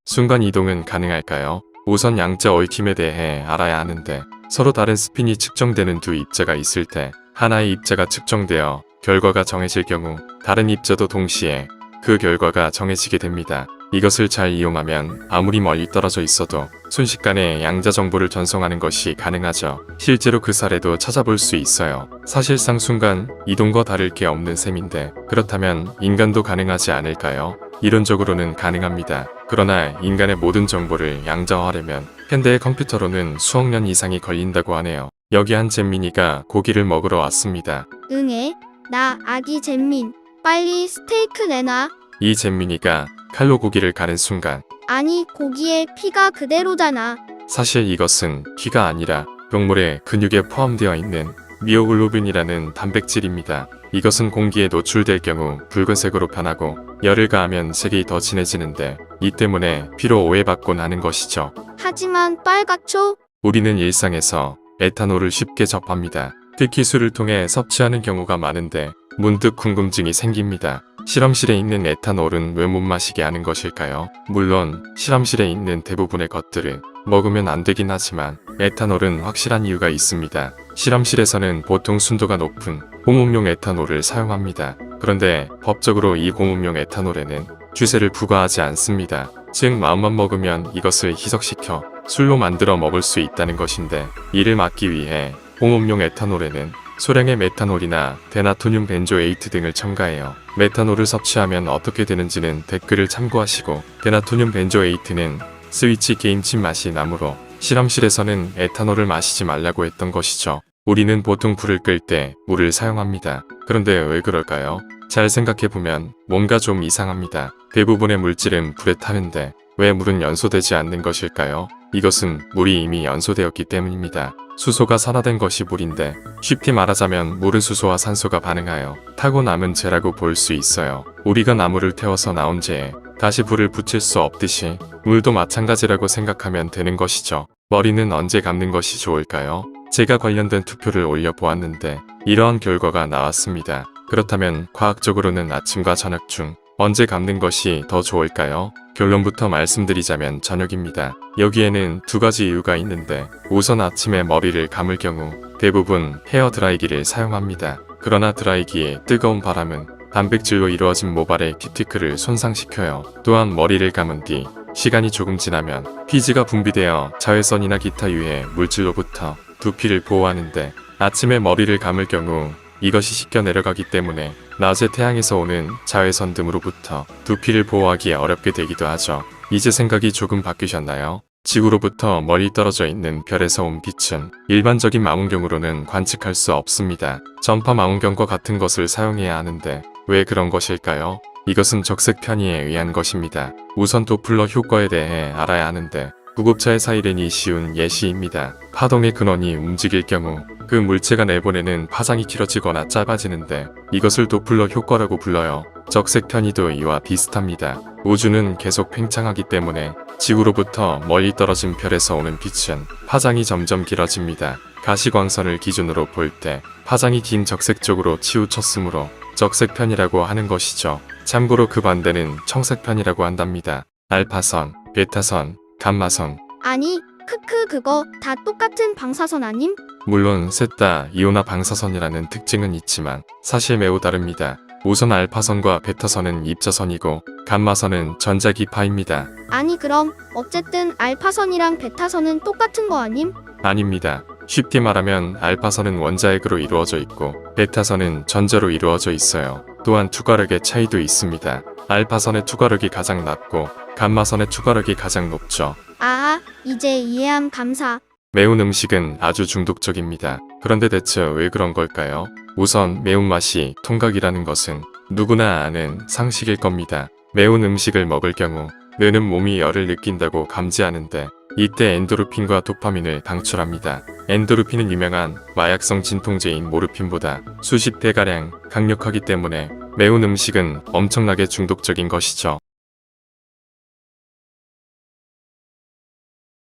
순간 이동은 가능할까요? 우선 양자 얽힘에 대해 알아야 하는데 서로 다른 스핀이 측정되는 두 입자가 있을 때 하나의 입자가 측정되어 결과가 정해질 경우 다른 입자도 동시에 그 결과가 정해지게 됩니다. 이것을 잘 이용하면 아무리 멀리 떨어져 있어도 순식간에 양자 정보를 전송하는 것이 가능하죠. 실제로 그 사례도 찾아볼 수 있어요. 사실상 순간 이동과 다를 게 없는 셈인데 그렇다면 인간도 가능하지 않을까요? 이론적으로는 가능합니다. 그러나 인간의 모든 정보를 양자화하려면 현대의 컴퓨터로는 수억 년 이상이 걸린다고 하네요. 여기 한 잼민이가 고기를 먹으러 왔습니다. 응애, 나 아기 잼민. 빨리 스테이크 내놔. 이 잼민이가 칼로 고기를 가는 순간 아니, 고기에 피가 그대로잖아. 사실 이것은 피가 아니라 동물의 근육에 포함되어 있는 미오글로빈이라는 단백질입니다. 이것은 공기에 노출될 경우 붉은색으로 변하고 열을 가하면 색이 더 진해지는데 이 때문에 피로 오해받곤 하는 것이죠. 하지만 빨갛죠? 우리는 일상에서 에탄올을 쉽게 접합니다. 특히 술을 통해 섭취하는 경우가 많은데 문득 궁금증이 생깁니다. 실험실에 있는 에탄올은 왜 못 마시게 하는 것일까요? 물론 실험실에 있는 대부분의 것들은 먹으면 안 되긴 하지만 에탄올은 확실한 이유가 있습니다. 실험실에서는 보통 순도가 높은 공업용 에탄올을 사용합니다. 그런데 법적으로 이 공업용 에탄올에는 주세를 부과하지 않습니다. 즉 마음만 먹으면 이것을 희석시켜 술로 만들어 먹을 수 있다는 것인데 이를 막기 위해 공업용 에탄올에는 소량의 메탄올이나 데나토늄 벤조에이트 등을 첨가해요. 메탄올을 섭취하면 어떻게 되는지는 댓글을 참고하시고 데나토늄 벤조에이트는 스위치 게임친 맛이 나므로 실험실에서는 에탄올을 마시지 말라고 했던 것이죠. 우리는 보통 불을 끌 때 물을 사용합니다. 그런데 왜 그럴까요? 잘 생각해보면 뭔가 좀 이상합니다. 대부분의 물질은 불에 타는데 왜 물은 연소되지 않는 것일까요? 이것은 물이 이미 연소되었기 때문입니다. 수소가 산화된 것이 물인데 쉽게 말하자면 물은 수소와 산소가 반응하여 타고 남은 재라고 볼 수 있어요. 우리가 나무를 태워서 나온 재에 다시 불을 붙일 수 없듯이 물도 마찬가지라고 생각하면 되는 것이죠. 머리는 언제 감는 것이 좋을까요? 제가 관련된 투표를 올려보았는데 이러한 결과가 나왔습니다. 그렇다면 과학적으로는 아침과 저녁 중 언제 감는 것이 더 좋을까요? 결론부터 말씀드리자면 저녁입니다. 여기에는 두 가지 이유가 있는데 우선 아침에 머리를 감을 경우 대부분 헤어 드라이기를 사용합니다. 그러나 드라이기의 뜨거운 바람은 단백질로 이루어진 모발의 키티클을 손상시켜요. 또한 머리를 감은 뒤 시간이 조금 지나면 피지가 분비되어 자외선이나 기타 유해 물질로부터 두피를 보호하는데 아침에 머리를 감을 경우 이것이 씻겨 내려가기 때문에 낮에 태양에서 오는 자외선 등으로부터 두피를 보호하기 어렵게 되기도 하죠. 이제 생각이 조금 바뀌셨나요? 지구로부터 멀리 떨어져 있는 별에서 온 빛은 일반적인 망원경으로는 관측할 수 없습니다. 전파 망원경과 같은 것을 사용해야 하는데 왜 그런 것일까요? 이것은 적색 편의에 의한 것입니다. 우선 도플러 효과에 대해 알아야 하는데 구급차의 사이렌이 쉬운 예시입니다. 파동의 근원이 움직일 경우 그 물체가 내보내는 파장이 길어지거나 짧아지는데 이것을 도플러 효과라고 불러요. 적색 편의도 이와 비슷합니다. 우주는 계속 팽창하기 때문에 지구로부터 멀리 떨어진 별에서 오는 빛은 파장이 점점 길어집니다. 가시광선을 기준으로 볼 때 파장이 긴 적색 쪽으로 치우쳤으므로 적색 편이라고 하는 것이죠. 참고로 그 반대는 청색 편이라고 한답니다. 알파선, 베타선, 감마선. 아니, 크크 그거 다 똑같은 방사선 아님? 물론 셋 다 이온화 방사선이라는 특징은 있지만 사실 매우 다릅니다. 우선 알파선과 베타선은 입자선이고 감마선은 전자기파입니다. 아니 그럼 어쨌든 알파선이랑 베타선은 똑같은 거 아님? 아닙니다. 쉽게 말하면 알파선은 원자핵으로 이루어져 있고 베타선은 전자로 이루어져 있어요. 또한 투과력의 차이도 있습니다. 알파선의 투과력이 가장 낮고 감마선의 투과력이 가장 높죠. 아, 이제 이해함 감사. 매운 음식은 아주 중독적입니다. 그런데 대체 왜 그런 걸까요? 우선 매운맛이 통각이라는 것은 누구나 아는 상식일 겁니다. 매운 음식을 먹을 경우 뇌는 몸이 열을 느낀다고 감지하는데 이때 엔도르핀과 도파민을 방출합니다. 엔도르핀은 유명한 마약성 진통제인 모르핀보다 수십 배가량 강력하기 때문에 매운 음식은 엄청나게 중독적인 것이죠.